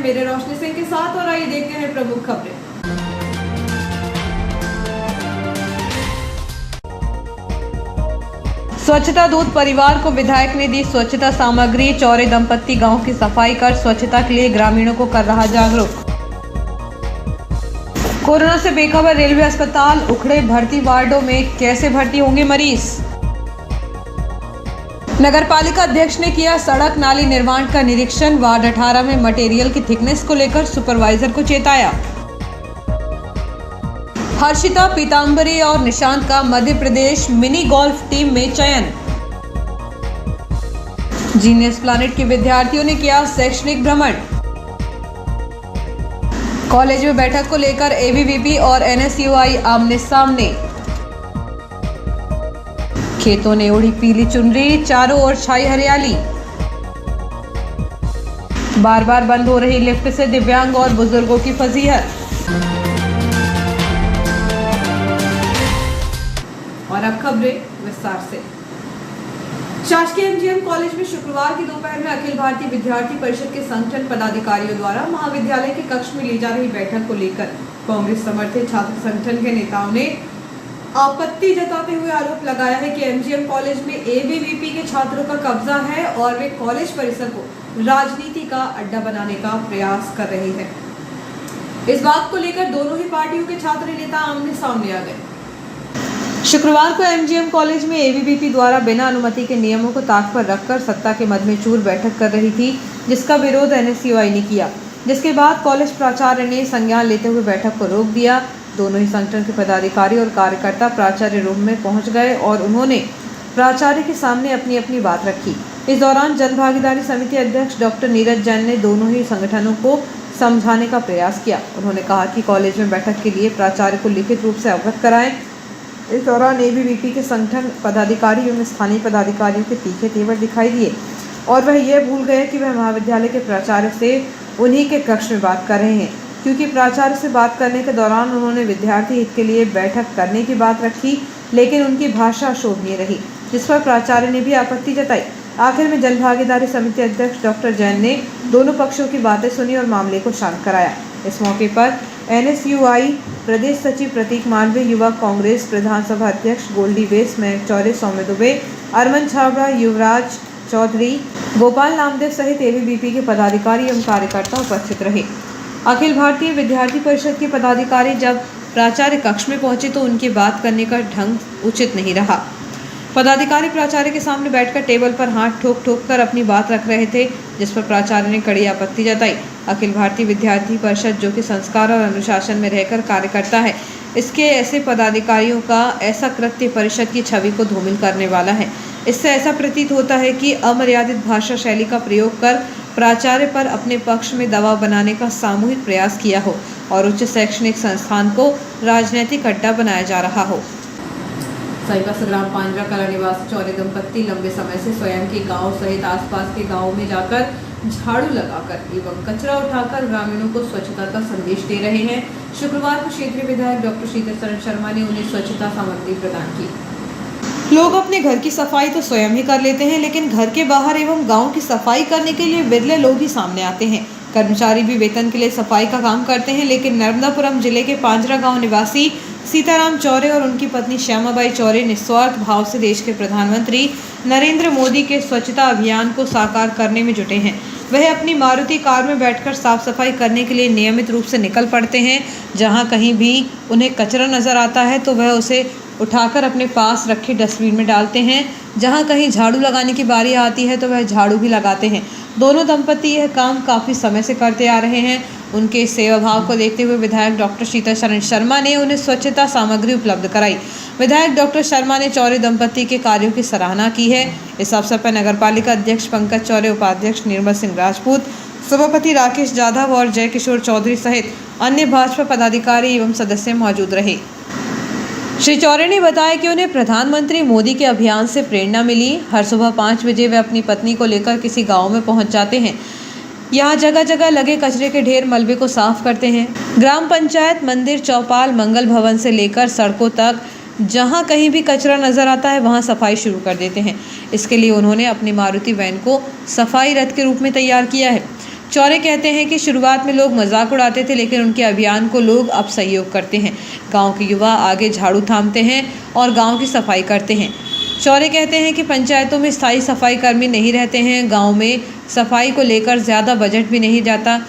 मेरे रोशनी सिंह के साथ और आइए देखते हैं प्रमुख खबरें। स्वच्छता दूत परिवार को विधायक ने दी स्वच्छता सामग्री। चौरे दंपत्ति गांव की सफाई कर स्वच्छता के लिए ग्रामीणों को कर रहा जागरूक। कोरोना से बेखबर रेलवे अस्पताल, उखड़े भर्ती वार्डों में कैसे भर्ती होंगे मरीज। नगरपालिका अध्यक्ष ने किया सड़क नाली निर्माण का निरीक्षण। वार्ड 18 में मटेरियल की थिकनेस को लेकर सुपरवाइजर को चेताया। हर्षिता, पीतांबरी और निशांत का Madhya Pradesh mini golf team में चयन। जीनियस प्लैनेट के विद्यार्थियों ने किया शैक्षणिक भ्रमण। कॉलेज में बैठक को लेकर एबीवीपी और एनएसयूआई आमने सामने। खेतों ने ओढ़ी पीली चुनरी, चारों ओर छाई हरियाली। बार बार बंद हो रही लिफ्ट से दिव्यांग और बुजुर्गों की फजीहत। और अब खबरें विस्तार से। शासकीय एमजीएम कॉलेज में शुक्रवार की दोपहर में अखिल भारतीय विद्यार्थी परिषद के संगठन पदाधिकारियों द्वारा महाविद्यालय के कक्ष में ली जा रही बैठक को लेकर कांग्रेस समर्थित छात्र संगठन के नेताओं ने आपत्ति जताते हुए आरोप लगाया है कि एमजीएम कॉलेज में एबीवीपी के छात्रों का कब्जा है और वे कॉलेज परिसर को राजनीति का अड्डा बनाने का प्रयास कर रहे हैं। इस बात को लेकर दोनों ही पार्टियों के छात्र नेता आमने सामने आ गए। शुक्रवार को एमजीएम कॉलेज में एबीवीपी द्वारा बिना अनुमति के नियमों को ताक पर रखकर सत्ता के मद में चूर बैठक कर रही थी, जिसका विरोध एनएसयूआई ने किया, जिसके बाद कॉलेज प्राचार्य ने संज्ञान लेते हुए बैठक को रोक दिया। दोनों ही संगठन के पदाधिकारी और कार्यकर्ता प्राचार्य रूम में पहुंच गए और उन्होंने प्राचार्य के सामने अपनी अपनी बात रखी। इस दौरान जन भागीदारी समिति अध्यक्ष डॉक्टर नीरज जैन ने दोनों ही संगठनों को समझाने का प्रयास किया। उन्होंने कहा कि कॉलेज में बैठक के लिए प्राचार्य को लिखित रूप से अवगत कराएं। इस दौरान एबीवीपी के संगठन पदाधिकारी एवं स्थानीय पदाधिकारियों के तीखे तेवर दिखाई दिए और वह यह भूल गए कि वह महाविद्यालय के प्राचार्य से उन्हीं के कक्ष में बात कर रहे हैं, क्योंकि प्राचार्य से बात करने के दौरान उन्होंने विद्यार्थी हित के लिए बैठक करने की बात रखी, लेकिन उनकी भाषा शोभनीय रही, जिस पर प्राचार्य ने भी आपत्ति जताई। आखिर में जन भागीदारी समिति अध्यक्ष डॉक्टर जैन ने दोनों पक्षों की बातें सुनी और मामले को शांत कराया। इस मौके पर एनएसयूआई प्रदेश सचिव प्रतीक मालवीय, युवा कांग्रेस प्रधान सभा अध्यक्ष गोल्डी बेस, मयंक चौरे, सौम्य दुबे, अरमान छाबड़ा, युवराज चौधरी, गोपाल नामदेव सहित एबीवीपी के पदाधिकारी एवं कार्यकर्ता उपस्थित रहे। अखिल भारतीय विद्यार्थी परिषद के पदाधिकारी जब प्राचार्य कक्ष में पहुंचे तो उनकी बात करने का ढंग उचित नहीं रहा। पदाधिकारी प्राचार्य के सामने बैठकर टेबल पर हाथ ठोक ठोक कर अपनी बात रख रहे थे, जिस पर प्राचार्य ने कड़ी आपत्ति जताई। अखिल भारतीय विद्यार्थी परिषद जो कि संस्कार और अनुशासन में रहकर कार्य करता है, इसके ऐसे पदाधिकारियों का ऐसा कृत्य परिषद की छवि को धूमिल करने वाला है। इससे ऐसा प्रतीत होता है कि अमर्यादित भाषा शैली का प्रयोग कर प्राचार्य पर अपने पक्ष में दबाव बनाने का सामूहिक प्रयास किया हो और उच्च शैक्षणिक संस्थान को राजनीतिक अड्डा बनाया जा रहा हो। ग्राम पांजरा कला निवासी चौरे दंपत्ति लंबे समय से स्वयं के गांव सहित आसपास के गांवों में जाकर झाड़ू लगाकर एवं कचरा उठाकर ग्रामीणों को स्वच्छता का संदेश दे रहे हैं। शुक्रवार को क्षेत्रीय विधायक डॉक्टर शीतल शर्मा ने उन्हें स्वच्छता सामग्री प्रदान की। लोग अपने घर की सफाई तो स्वयं ही कर लेते हैं, लेकिन घर के बाहर एवं गांव की सफाई करने के लिए विरले लोग ही सामने आते हैं। कर्मचारी भी वेतन के लिए सफाई का काम करते हैं, लेकिन नर्मदापुरम जिले के पांजरा गांव निवासी सीताराम चौरे और उनकी पत्नी श्यामाबाई चौरे निस्वार्थ भाव से देश के प्रधानमंत्री नरेंद्र मोदी के स्वच्छता अभियान को साकार करने में जुटे हैं। वह अपनी मारुति कार में बैठकर साफ सफाई करने के लिए नियमित रूप से निकल पड़ते हैं। जहां कहीं भी उन्हें कचरा नजर आता है तो वह उसे उठाकर अपने पास रखे डस्टबिन में डालते हैं। जहां कहीं झाड़ू लगाने की बारी आती है तो वह झाड़ू भी लगाते हैं। दोनों दंपति यह काम काफ़ी समय से करते आ रहे हैं। उनके सेवा भाव को देखते हुए विधायक डॉक्टर शीतल शर्मा ने उन्हें स्वच्छता सामग्री उपलब्ध कराई। विधायक डॉक्टर शर्मा ने चौरे दंपति के कार्यों की सराहना की है। इस अवसर पर नगरपालिका अध्यक्ष पंकज चौरे, उपाध्यक्ष निर्मल सिंह राजपूत, सभापति राकेश जाधव और जय किशोर चौधरी सहित अन्य भाजपा पदाधिकारी एवं सदस्य मौजूद रहे। श्री चौरे ने बताया कि उन्हें प्रधानमंत्री मोदी के अभियान से प्रेरणा मिली। हर सुबह 5 बजे वे अपनी पत्नी को लेकर किसी गांव में पहुंच जाते हैं। यहाँ जगह जगह लगे कचरे के ढेर मलबे को साफ करते हैं। ग्राम पंचायत, मंदिर, चौपाल, मंगल भवन से लेकर सड़कों तक जहाँ कहीं भी कचरा नजर आता है वहाँ सफाई शुरू कर देते हैं। इसके लिए उन्होंने अपनी मारुति वैन को सफाई रथ के रूप में तैयार किया है। चौरे कहते हैं कि शुरुआत में लोग मजाक उड़ाते थे, लेकिन उनके अभियान को लोग अब सहयोग करते हैं। गांव के युवा आगे झाड़ू थामते हैं और गांव की सफाई करते हैं। चौरे कहते हैं कि पंचायतों में स्थायी सफाई कर्मी नहीं रहते हैं, गांव में सफाई को लेकर ज़्यादा बजट भी नहीं जाता,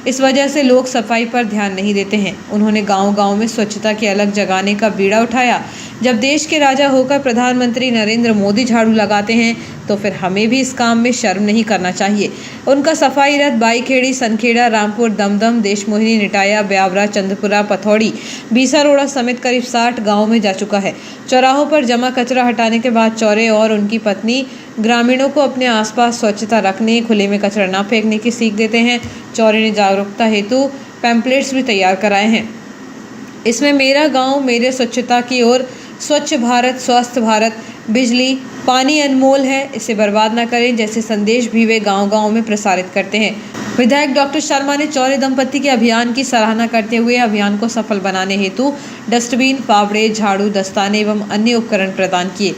इस वजह से लोग सफाई पर ध्यान नहीं देते हैं। उन्होंने गांव-गांव में स्वच्छता की अलग जगाने का बीड़ा उठाया। जब देश के राजा होकर प्रधानमंत्री नरेंद्र मोदी झाड़ू लगाते हैं तो फिर हमें भी इस काम में शर्म नहीं करना चाहिए। उनका सफाई रथ बाईखेड़ी, सनखेड़ा, रामपुर, दमदम, देशमोहिनी, निटाया, ब्यावरा, चंद्रपुरा, पथौड़ी, बीसारोड़ा समेत करीब 60 गाँव में जा चुका है। चौराहों पर जमा कचरा हटाने के बाद चौरे और उनकी पत्नी ग्रामीणों को अपने आसपास स्वच्छता रखने, खुले में कचरा न फेंकने की सीख देते हैं। चौरे ने जागरूकता हेतु पैम्पलेट्स भी तैयार कराए हैं। इसमें मेरा गांव मेरे स्वच्छता की ओर, स्वच्छ भारत स्वस्थ भारत, बिजली पानी अनमोल है, इसे बर्बाद न करें जैसे संदेश भी वे गांव-गांव में प्रसारित करते हैं। विधायक डॉक्टर शर्मा ने चौरे दंपत्ति के अभियान की सराहना करते हुए अभियान को सफल बनाने हेतु डस्टबिन, फावड़े, झाड़ू, दस्ताने एवं अन्य उपकरण प्रदान किए।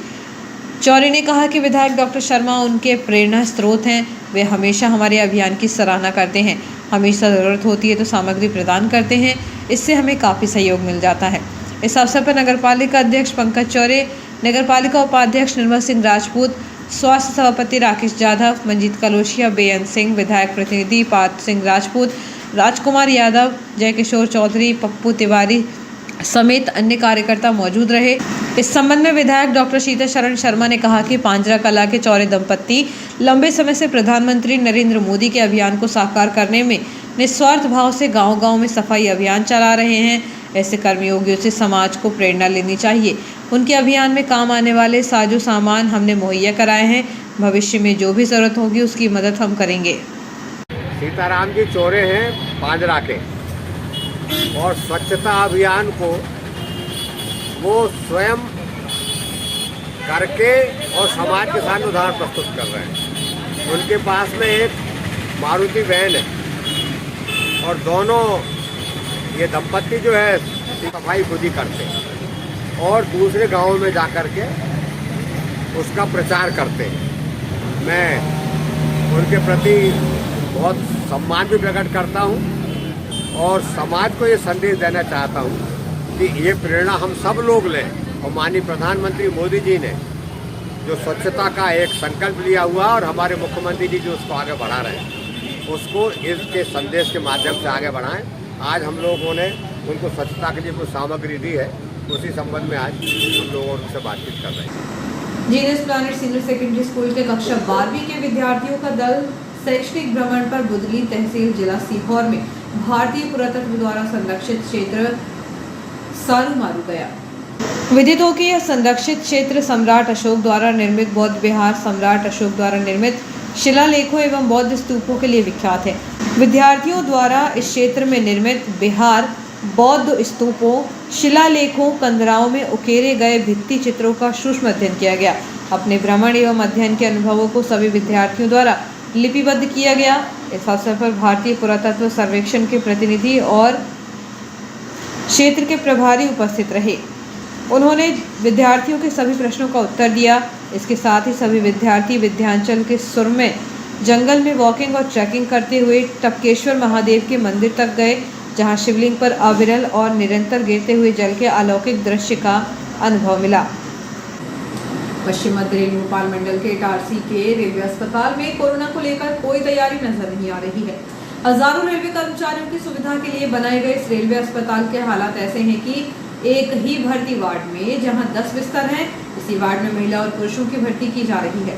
चौरे ने कहा कि विधायक डॉक्टर शर्मा उनके प्रेरणा स्रोत हैं। वे हमेशा हमारे अभियान की सराहना करते हैं, हमेशा ज़रूरत होती है तो सामग्री प्रदान करते हैं, इससे हमें काफ़ी सहयोग मिल जाता है। इस अवसर पर नगरपालिका अध्यक्ष पंकज चौरे, नगरपालिका उपाध्यक्ष निर्मल सिंह राजपूत, स्वास्थ्य सभापति राकेश जाधव, मंजीत कलोशिया, बेअंत सिंह, विधायक प्रतिनिधि पार्थ सिंह राजपूत, राजकुमार यादव, जयकिशोर चौधरी, पप्पू तिवारी समेत अन्य कार्यकर्ता मौजूद रहे। इस संबंध में विधायक डॉक्टर शीतल शरण शर्मा ने कहा कि पांजरा कला के चौरे दंपत्ति लंबे समय से प्रधानमंत्री नरेंद्र मोदी के अभियान को साकार करने में निस्वार्थ भाव से गांव-गांव में सफाई अभियान चला रहे हैं। ऐसे कर्मयोगियों से समाज को प्रेरणा लेनी चाहिए। उनके अभियान में काम आने वाले साजो सामान हमने मुहैया कराए हैं। भविष्य में जो भी ज़रूरत होगी उसकी मदद हम करेंगे। सीताराम जी चौरे हैं पांजरा के, और स्वच्छता अभियान को वो स्वयं करके और समाज के साथ उदाहरण प्रस्तुत कर रहे हैं। उनके पास में एक मारुति वैन है और दोनों ये दंपत्ति जो है सफाई खुद ही करते हैं और दूसरे गांवों में जा कर के उसका प्रचार करते हैं। मैं उनके प्रति बहुत सम्मान भी प्रकट करता हूं और समाज को ये संदेश देना चाहता हूं कि ये प्रेरणा हम सब लोग लें। और माननीय प्रधानमंत्री मोदी जी ने जो स्वच्छता का एक संकल्प लिया हुआ और हमारे मुख्यमंत्री जी जो उसको आगे बढ़ा रहे हैं, उसको इसके संदेश के माध्यम से आगे बढ़ाएं। आज हम लोगों ने उनको स्वच्छता के लिए कुछ सामग्री दी है, उसी संबंध में आज हम लोग उनसे बातचीत कर रहे हैं। Genius planet senior secondary school के कक्षा 12वीं के विद्यार्थियों का दल शैक्षणिक भ्रमण पर बुदली तहसील जिला सीहोर में भारतीय पुरातत्व द्वारा संरक्षित क्षेत्र सारू-मारू गया। विदित हो कि यह संरक्षित क्षेत्र सम्राट अशोक द्वारा निर्मित बौद्ध विहार, सम्राट अशोक द्वारा निर्मित शिलालेखों एवं बौद्ध स्तूपों के लिए विख्यात है। विद्यार्थियों द्वारा इस क्षेत्र में निर्मित विहार, बौद्ध स्तूपों, शिलालेखों, कंदराओं में उकेरे गए भित्ति चित्रों का सूक्ष्म अध्ययन किया गया। अपने भ्रमण एवं अध्ययन के अनुभवों को सभी विद्यार्थियों द्वारा लिपिबद्ध किया गया। इस अवसर पर भारतीय पुरातत्व सर्वेक्षण के प्रतिनिधि और क्षेत्र के प्रभारी उपस्थित रहे। उन्होंने विद्यार्थियों के सभी प्रश्नों का उत्तर दिया। इसके साथ ही सभी विद्यार्थी विंध्याचल के सुरम्य जंगल में वॉकिंग और ट्रैकिंग करते हुए टपकेश्वर महादेव के मंदिर तक गए, जहां शिवलिंग पर अविरल और निरंतर गिरते हुए जल के अलौकिक दृश्य का अनुभव मिला। पश्चिम मध्य रेल भोपाल मंडल के इटारसी के रेलवे अस्पताल में कोरोना को लेकर कोई तैयारी नजर नहीं आ रही है। हजारों रेलवे कर्मचारियों की सुविधा के लिए बनाए गए इस रेलवे अस्पताल के हालात ऐसे हैं कि एक ही भर्ती वार्ड में जहां 10 बिस्तर हैं, इसी वार्ड में महिला और पुरुषों की भर्ती की जा रही है।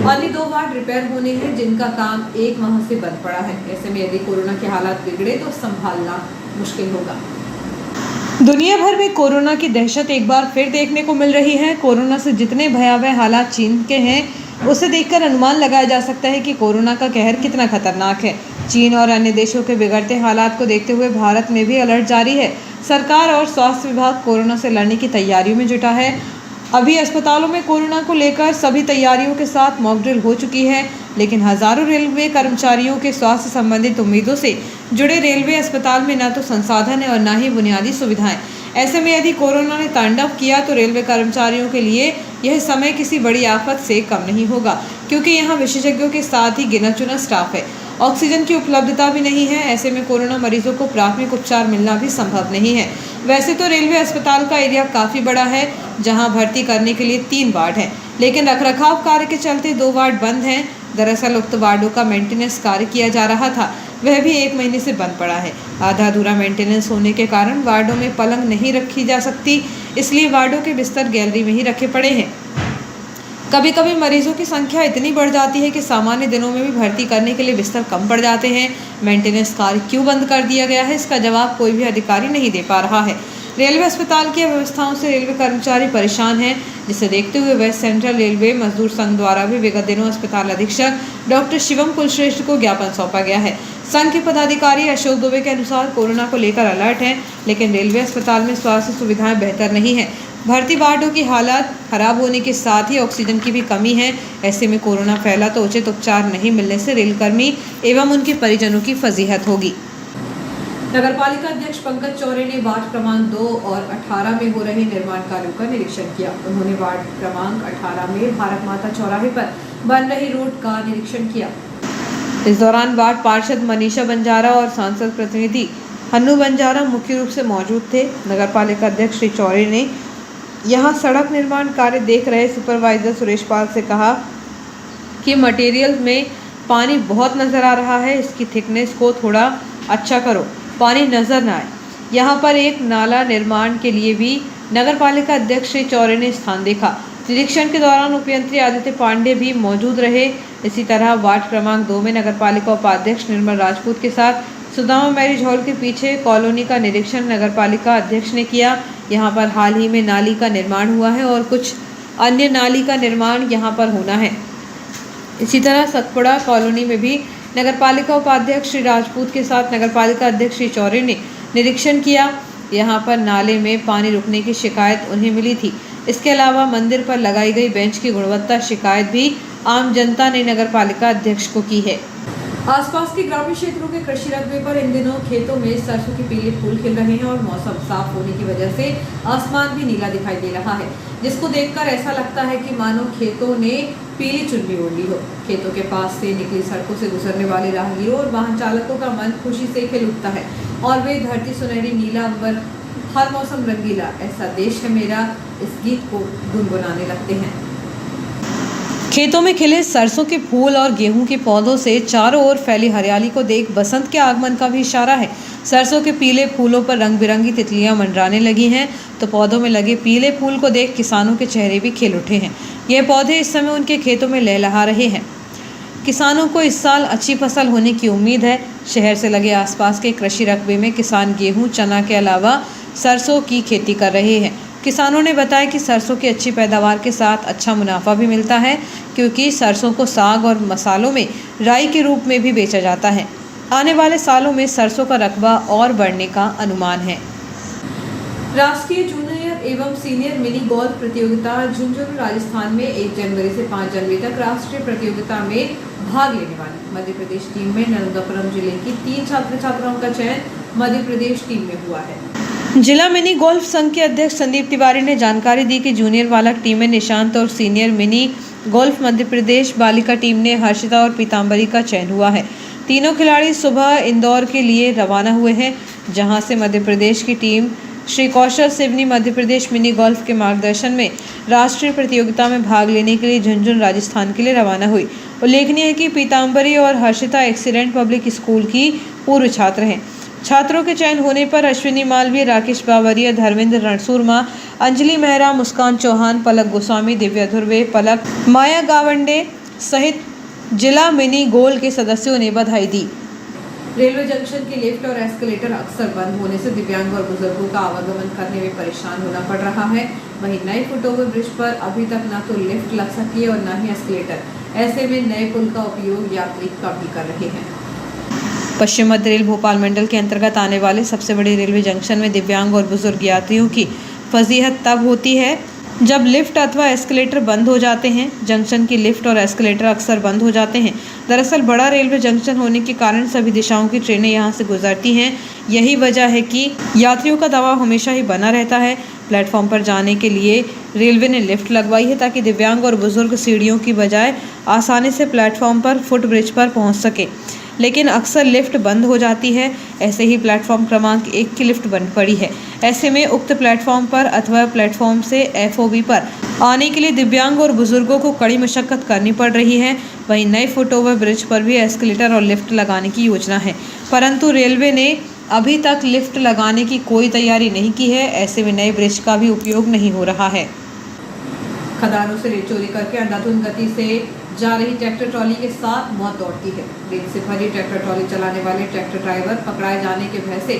अन्य 2 वार्ड रिपेयर होने हैं, जिनका काम 1 माह से बंद पड़ा है। ऐसे में यदि कोरोना के हालात बिगड़े तो संभालना मुश्किल होगा। दुनिया भर में कोरोना की दहशत एक बार फिर देखने को मिल रही है। कोरोना से जितने भयावह हालात चीन के हैं, उसे देखकर अनुमान लगाया जा सकता है कि कोरोना का कहर कितना खतरनाक है। चीन और अन्य देशों के बिगड़ते हालात को देखते हुए भारत में भी अलर्ट जारी है। सरकार और स्वास्थ्य विभाग कोरोना से लड़ने की तैयारियों में जुटा है। अभी अस्पतालों में कोरोना को लेकर सभी तैयारियों के साथ मॉक ड्रिल हो चुकी है, लेकिन हजारों रेलवे कर्मचारियों के स्वास्थ्य संबंधित उम्मीदों से जुड़े रेलवे अस्पताल में न तो संसाधन है और न ही बुनियादी सुविधाएं। ऐसे में यदि कोरोना ने तांडव किया तो रेलवे कर्मचारियों के लिए यह समय किसी बड़ी आफत से कम नहीं होगा, क्योंकि यहाँ विशेषज्ञों के साथ ही गिना चुना स्टाफ है। ऑक्सीजन की उपलब्धता भी नहीं है। ऐसे में कोरोना मरीजों को प्राथमिक उपचार मिलना भी संभव नहीं है। वैसे तो रेलवे अस्पताल का एरिया काफ़ी बड़ा है, जहां भर्ती करने के लिए 3 वार्ड हैं, लेकिन रखरखाव कार्य के चलते 2 वार्ड बंद हैं। दरअसल उक्त वार्डों का मेंटेनेंस कार्य किया जा रहा था, वह भी 1 महीने से बंद पड़ा है। आधा अधूरा मेंटेनेंस होने के कारण वार्डों में पलंग नहीं रखी जा सकती, इसलिए वार्डों के बिस्तर गैलरी में ही रखे पड़े हैं। कभी कभी मरीजों की संख्या इतनी बढ़ जाती है कि सामान्य दिनों में भी भर्ती करने के लिए बिस्तर कम पड़ जाते हैं। मेंटेनेंस कार्य क्यों बंद कर दिया गया है, इसका जवाब कोई भी अधिकारी नहीं दे पा रहा है। रेलवे अस्पताल की व्यवस्थाओं से रेलवे कर्मचारी परेशान हैं, जिसे देखते हुए वेस्ट सेंट्रल रेलवे मजदूर संघ द्वारा भी विगत दिनों अस्पताल अधीक्षक डॉक्टर शिवम कुलश्रेष्ठ को ज्ञापन सौंपा गया है। संघ के पदाधिकारी अशोक दुबे के अनुसार कोरोना को लेकर अलर्ट हैं, लेकिन रेलवे अस्पताल में स्वास्थ्य सुविधाएं बेहतर नहीं है। भर्ती वार्डों की हालत खराब होने के साथ ही ऑक्सीजन की भी कमी है। ऐसे में कोरोना फैला तो उचित उपचार नहीं मिलने से रेलकर्मी एवं उनके परिजनों की फजीहत होगी। नगरपालिका अध्यक्ष पंकज चौरे ने वार्ड क्रमांक 2 और 18 में हो रहे निर्माण कार्यों का निरीक्षण किया। उन्होंने वार्ड क्रमांक 18 में भारत माता चौराहे पर बन रही रोड का निरीक्षण किया। इस दौरान वार्ड पार्षद मनीषा बंजारा और सांसद प्रतिनिधि हन्नू बंजारा मुख्य रूप से मौजूद थे। नगरपालिका अध्यक्ष श्री चौरे ने यहां सड़क निर्माण कार्य देख रहे सुपरवाइजर सुरेश पाल से कहा कि मटेरियल में पानी बहुत नज़र आ रहा है, इसकी थिकनेस को थोड़ा अच्छा करो, पानी नज़र न आए। यहाँ पर एक नाला निर्माण के लिए भी नगरपालिका अध्यक्ष श्री चौरे ने स्थान देखा। निरीक्षण के दौरान उपयंत्री आदित्य पांडे भी मौजूद रहे। इसी तरह वार्ड क्रमांक 2 में नगरपालिका उपाध्यक्ष निर्मल राजपूत के साथ सुदामा मैरिज हॉल के पीछे कॉलोनी का निरीक्षण नगरपालिका अध्यक्ष ने किया। यहाँ पर हाल ही में नाली का निर्माण हुआ है और कुछ अन्य नाली का निर्माण यहाँ पर होना है। इसी तरह सतपुड़ा कॉलोनी में भी नगरपालिका उपाध्यक्ष श्री राजपूत के साथ नगरपालिका अध्यक्ष श्री चौरे ने निरीक्षण किया। यहाँ पर नाले में पानी रुकने की शिकायत उन्हें मिली थी। इसके अलावा मंदिर पर लगाई गई बेंच की गुणवत्ता शिकायत भी आम जनता ने नगरपालिका अध्यक्ष को की है। आसपास के ग्रामीण क्षेत्रों के कृषि रकबे पर इन दिनों खेतों में सरसों के पीले फूल खिल रहे हैं और मौसम साफ होने की वजह से आसमान भी नीला दिखाई दे रहा है, जिसको देखकर ऐसा लगता है कि मानो खेतों ने पीली चुन्नी ओढ़ ली हो। खेतों के पास से निकली सड़कों से गुजरने वाले राहगीरों और वाहन चालकों का मन खुशी से खिल उठता है और वे धरती सुनहरी, नीला अंबर, हर मौसम रंगीला, ऐसा देश है मेरा, इस गीत को गुनगुनाने लगते हैं। खेतों में खिले सरसों के फूल और गेहूं के पौधों से चारों ओर फैली हरियाली को देख बसंत के आगमन का भी इशारा है। सरसों के पीले फूलों पर रंग बिरंगी तितलियां मंडराने लगी हैं, तो पौधों में लगे पीले फूल को देख किसानों के चेहरे भी खिल उठे हैं। ये पौधे इस समय उनके खेतों में लहलहा रहे हैं। किसानों को इस साल अच्छी फसल होने की उम्मीद है। शहर से लगे आसपास के कृषि रकबे में किसान गेहूं, चना के अलावा सरसों की खेती कर रहे हैं। किसानों ने बताया कि सरसों की अच्छी पैदावार के साथ अच्छा मुनाफा भी मिलता है, क्योंकि सरसों को साग और मसालों में राई के रूप में भी बेचा जाता है। आने वाले सालों में सरसों का रकबा और बढ़ने का अनुमान है। राष्ट्रीय जूनियर एवं सीनियर मिनी गोल्फ प्रतियोगिता झुंझुनू राजस्थान में 1 जनवरी से 5 जनवरी तक राष्ट्रीय प्रतियोगिता में भाग लेने वाली मध्य प्रदेश टीम में नर्मदापुरम जिले की 3 छात्र छात्राओं का चयन मध्य प्रदेश टीम में हुआ है। जिला मिनी गोल्फ संघ के अध्यक्ष संदीप तिवारी ने जानकारी दी कि जूनियर बालक टीम में निशांत और senior mini golf Madhya Pradesh बालिका टीम ने हर्षिता और पीताम्बरी का चयन हुआ है। तीनों खिलाड़ी सुबह इंदौर के लिए रवाना हुए हैं, जहां से मध्य प्रदेश की team Shri Kaushal Seoni Madhya Pradesh mini golf के मार्गदर्शन में राष्ट्रीय प्रतियोगिता में भाग लेने के लिए झुंझुनू राजस्थान के लिए रवाना हुई। उल्लेखनीय है कि पीताम्बरी और हर्षिता एक्सीडेंट पब्लिक स्कूल की पूर्व छात्र हैं। छात्रों के चयन होने पर अश्विनी मालवीय, राकेश बावरिया, धर्मेंद्र रणसूरमा, अंजलि मेहरा, मुस्कान चौहान, पलक गोस्वामी, दिव्या धुर्वे, पलक, माया गावंडे सहित जिला मिनी गोल के सदस्यों ने बधाई दी। रेलवे जंक्शन के लिफ्ट और एस्केलेटर अक्सर बंद होने से दिव्यांग और बुजुर्गों का आवागमन करने में परेशान होना पड़ रहा है। वहीं नए फुटओवर ब्रिज पर अभी तक न तो लिफ्ट लग सकी है और न ही एस्केलेटर। ऐसे में नए पुल का उपयोग यात्री कम ही कर रहे हैं। पश्चिम मध्य रेल भोपाल मंडल के अंतर्गत आने वाले सबसे बड़े रेलवे जंक्शन में दिव्यांग और बुजुर्ग यात्रियों की फजीहत तब होती है जब लिफ्ट अथवा एस्केलेटर बंद हो जाते हैं। जंक्शन की लिफ्ट और एस्केलेटर अक्सर बंद हो जाते हैं। दरअसल बड़ा रेलवे जंक्शन होने के कारण सभी दिशाओं की ट्रेनें यहां से गुजरती हैं। यही वजह है कि यात्रियों का दबाव हमेशा ही बना रहता है। प्लेटफॉर्म पर जाने के लिए रेलवे ने लिफ्ट लगवाई है ताकि दिव्यांग और बुजुर्ग सीढ़ियों की बजाय आसानी से प्लेटफॉर्म पर फुट ब्रिज पर पहुँच सके। लेकिन अक्सर लिफ्ट बंद हो जाती है। ऐसे ही प्लेटफॉर्म क्रमांक 1 की लिफ्ट बंद पड़ी है। ऐसे में उक्त प्लेटफॉर्म पर अथवा प्लेटफॉर्म से FOB पर आने के लिए दिव्यांग और बुजुर्गों को कड़ी मशक्कत करनी पड़ रही है। वहीं नए फुटओवर ब्रिज पर भी एस्केलेटर और लिफ्ट लगाने की योजना है, परंतु रेलवे ने अभी तक लिफ्ट लगाने की कोई तैयारी नहीं की है। ऐसे में नए ब्रिज का भी उपयोग नहीं हो रहा है। खदानों से रेत चोरी करके अंधाधुंध गति से जा रही ट्रैक्टर ट्रॉली के साथ मौत दौड़ती है। रेत से भरी ट्रैक्टर ट्रॉली चलाने वाले ट्रैक्टर ड्राइवर पकड़ाए जाने के भय से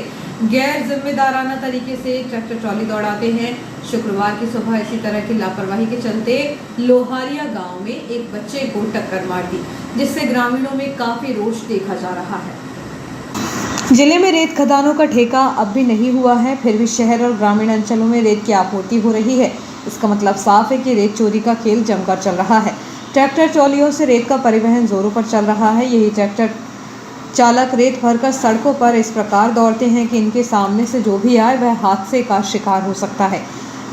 गैर जिम्मेदाराना तरीके से ट्रैक्टर ट्रॉली दौड़ाते हैं। शुक्रवार की सुबह इसी तरह की लापरवाही के चलते लोहारिया गांव में एक बच्चे को टक्कर मार दी, जिससे ग्रामीणों में काफी रोष देखा जा रहा है। जिले में रेत खदानों का ठेका अब भी नहीं हुआ है, फिर भी शहर और ग्रामीण अंचलों में रेत की आपूर्ति हो रही है। इसका मतलब साफ है कि रेत चोरी का खेल जमकर चल रहा है। ट्रैक्टर ट्रॉलियों से रेत का परिवहन जोरों पर चल रहा है। यही ट्रैक्टर चालक रेत भरकर सड़कों पर इस प्रकार दौड़ते हैं कि इनके सामने से जो भी आए वह हादसे का शिकार हो सकता है।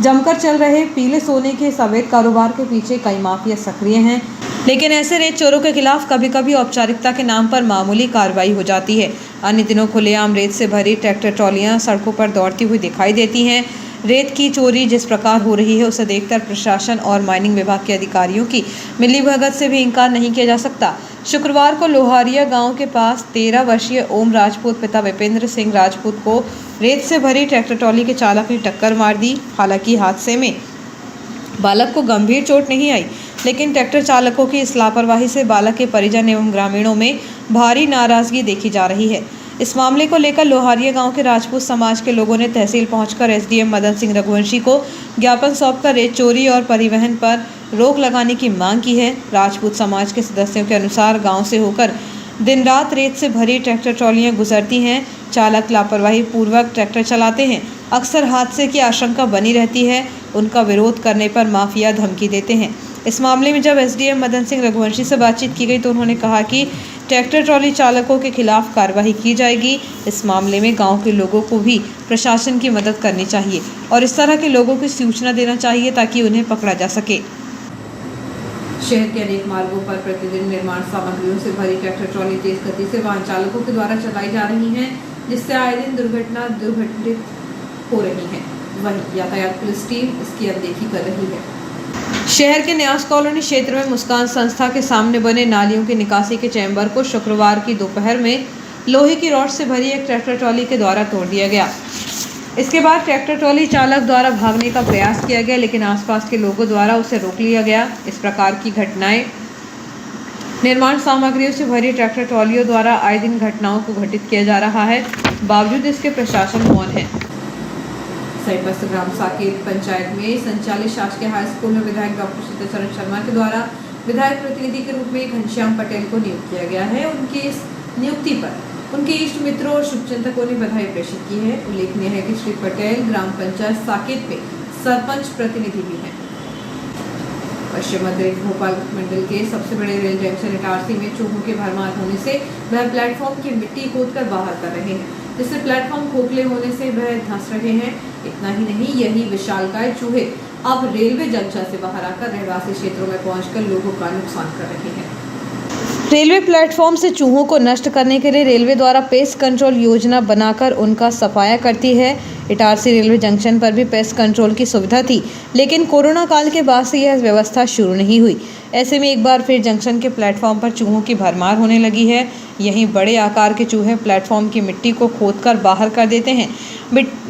जमकर चल रहे पीले सोने के इस अवैध कारोबार के पीछे कई माफिया सक्रिय हैं, लेकिन ऐसे रेत चोरों के खिलाफ कभी कभी औपचारिकता के नाम पर मामूली कार्रवाई हो जाती है। अन्य दिनों खुलेआम रेत से भरी ट्रैक्टर ट्रॉलियां सड़कों पर दौड़ती हुई दिखाई देती हैं। रेत की चोरी जिस प्रकार हो रही है उसे देखकर प्रशासन और माइनिंग विभाग के अधिकारियों की मिलीभगत से भी इनकार नहीं किया जा सकता। शुक्रवार को लोहारिया गांव के पास 13 वर्षीय ओम राजपूत पिता विपेंद्र सिंह राजपूत को रेत से भरी ट्रैक्टर ट्रॉली के चालक ने टक्कर मार दी। हालांकि हादसे में बालक को गंभीर चोट नहीं आई, लेकिन ट्रैक्टर चालकों की इस लापरवाही से बालक के परिजन एवं ग्रामीणों में भारी नाराजगी देखी जा रही है। इस मामले को लेकर लोहारिया गांव के राजपूत समाज के लोगों ने तहसील पहुंचकर SDM मदन सिंह रघुवंशी को ज्ञापन सौंपकर रेत चोरी और परिवहन पर रोक लगाने की मांग की है। राजपूत समाज के सदस्यों के अनुसार गांव से होकर दिन रात रेत से भरी ट्रैक्टर ट्रॉलियां गुजरती हैं। चालक लापरवाही पूर्वक ट्रैक्टर चलाते हैं। अक्सर हादसे की आशंका बनी रहती है। उनका विरोध करने पर माफिया धमकी देते हैं। इस मामले में जब SDM मदन सिंह रघुवंशी से बातचीत की गई तो उन्होंने कहा कि ट्रैक्टर ट्रॉली चालकों के खिलाफ कार्रवाई की जाएगी। इस मामले में गांव के लोगों को भी प्रशासन की मदद करनी चाहिए और इस तरह के लोगों की सूचना देना चाहिए ताकि उन्हें पकड़ा जा सके। शहर के अनेक मार्गों पर प्रतिदिन निर्माण सामग्रियों से भरी ट्रैक्टर ट्रॉली तेज गति से वाहन चालकों के द्वारा चलाई जा रही हैं, जिससे आए दिन दुर्घटना दुर्घटित हो रही है। वहीं यातायात पुलिस टीम इसकी अनदेखी कर रही है। शहर के न्यास कॉलोनी क्षेत्र में मुस्कान संस्था के सामने बने नालियों की निकासी के चैम्बर को शुक्रवार की दोपहर में लोहे की रॉड से भरी एक ट्रैक्टर ट्रॉली के द्वारा तोड़ दिया गया। इसके बाद ट्रैक्टर ट्रॉली चालक द्वारा भागने का प्रयास किया गया, लेकिन आसपास के लोगों द्वारा उसे रोक लिया गया। इस प्रकार की घटनाएं निर्माण सामग्रियों से भरी ट्रैक्टर ट्रॉलियों द्वारा आए दिन घटनाओं को घटित किया जा रहा है। बावजूद इसके प्रशासन मौन है। सैबस्त ग्राम साकेत पंचायत में संचालित शासकीय हाई स्कूल में विधायक डॉक्टर सीताचरण शर्मा के द्वारा विधायक प्रतिनिधि के रूप में घनश्याम पटेल को नियुक्त किया गया है। उनकी इस नियुक्ति पर उनके इष्ट मित्रों और शुभचिंतकों ने बधाई प्रेषित की है। उल्लेखनीय है कि श्री पटेल ग्राम पंचायत साकेत में सरपंच प्रतिनिधि भी हैं। पश्चिम मध्य भोपाल मंडल के सबसे बड़े रेल जंक्शन इटारसी में चूहों के भरमार होने से वह प्लेटफॉर्म की मिट्टी खोदकर बाहर कर रहे हैं, जिससे प्लेटफॉर्म खोखले होने से वह धंस रहे हैं। इतना ही नहीं, यही विशालकाय चूहे अब रेलवे जंक्शन से बाहर आकर रहवासी क्षेत्रों में पहुंचकर लोगों का नुकसान कर रहे हैं। रेलवे प्लेटफॉर्म से चूहों को नष्ट करने के लिए रेलवे द्वारा पेस्ट कंट्रोल योजना बनाकर उनका सफाया करती है। इटारसी रेलवे जंक्शन पर भी पेस्ट कंट्रोल की सुविधा थी, लेकिन कोरोना काल के बाद से यह व्यवस्था शुरू नहीं हुई। ऐसे में एक बार फिर जंक्शन के प्लेटफॉर्म पर चूहों की भरमार होने लगी है। यहीं बड़े आकार के चूहे प्लेटफॉर्म की मिट्टी को खोदकर बाहर कर देते हैं।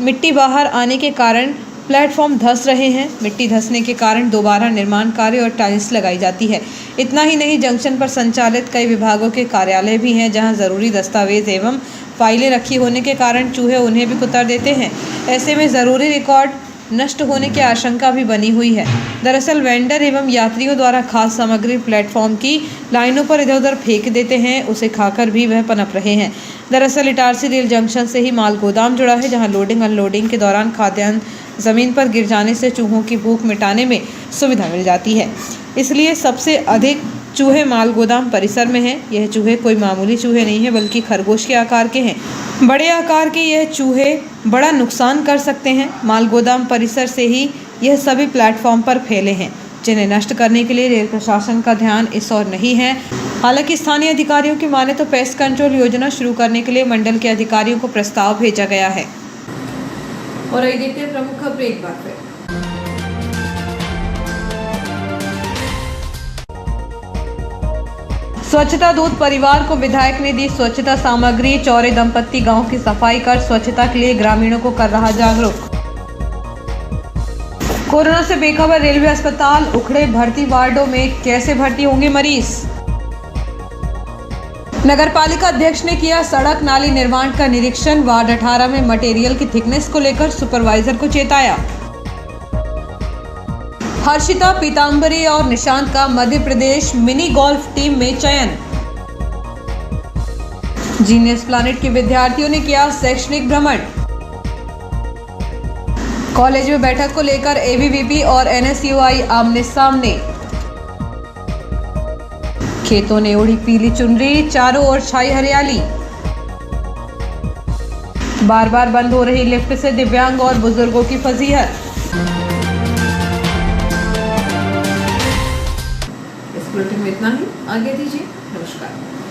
मिट्टी बाहर आने के कारण प्लेटफॉर्म धंस रहे हैं। मिट्टी धंसने के कारण दोबारा निर्माण कार्य और टाइल्स लगाई जाती है। इतना ही नहीं, जंक्शन पर संचालित कई विभागों के कार्यालय भी हैं, जहां ज़रूरी दस्तावेज एवं फाइलें रखी होने के कारण चूहे उन्हें भी कुतर देते हैं। ऐसे में ज़रूरी रिकॉर्ड नष्ट होने की आशंका भी बनी हुई है। दरअसल वेंडर एवं यात्रियों द्वारा खाद्य सामग्री प्लेटफॉर्म की लाइनों पर इधर उधर फेंक देते हैं, उसे खाकर भी वह पनप रहे हैं। दरअसल इटारसी रेल जंक्शन से ही माल गोदाम जुड़ा है, जहां लोडिंग अनलोडिंग के दौरान खाद्यान्न ज़मीन पर गिर जाने से चूहों की भूख मिटाने में सुविधा मिल जाती है। इसलिए सबसे अधिक चूहे माल गोदाम परिसर में हैं। यह चूहे कोई मामूली चूहे नहीं है, बल्कि खरगोश के आकार के हैं। बड़े आकार के यह चूहे बड़ा नुकसान कर सकते हैं। माल गोदाम परिसर से ही यह सभी प्लेटफॉर्म पर फैले हैं, जिन्हें नष्ट करने के लिए रेल प्रशासन का ध्यान इस ओर नहीं है। हालांकि स्थानीय अधिकारियों की माने तो पेस्ट कंट्रोल योजना शुरू करने के लिए मंडल के अधिकारियों को प्रस्ताव भेजा गया है। और आइए देखते हैं प्रमुख खबरें एक बार फिर। स्वच्छता दूत परिवार को विधायक ने दी स्वच्छता सामग्री। चौरे दंपत्ति गांव की सफाई कर स्वच्छता के लिए ग्रामीणों को कर रहा जागरूक। कोरोना से बेखबर रेलवे अस्पताल, उखड़े भर्ती वार्डों में कैसे भर्ती होंगे मरीज। नगरपालिका अध्यक्ष ने किया सड़क नाली निर्माण का निरीक्षण। वार्ड 18 में मटेरियल की थिकनेस को लेकर सुपरवाइजर को चेताया। हर्षिता, पीतांबरी और निशांत का Madhya Pradesh mini golf team में चयन। जीनियस प्लैनेट के विद्यार्थियों ने किया शैक्षणिक भ्रमण। कॉलेज में बैठक को लेकर एबीवीपी और एनएसयूआई आमने सामने। खेतों ने उड़ी पीली चुनरी, चारों ओर छाई हरियाली। बार बार बंद हो रही लिफ्ट से दिव्यांग और बुजुर्गों की फजीहत। इस बुलेटिन में इतना ही। आगे दीजिए। नमस्कार।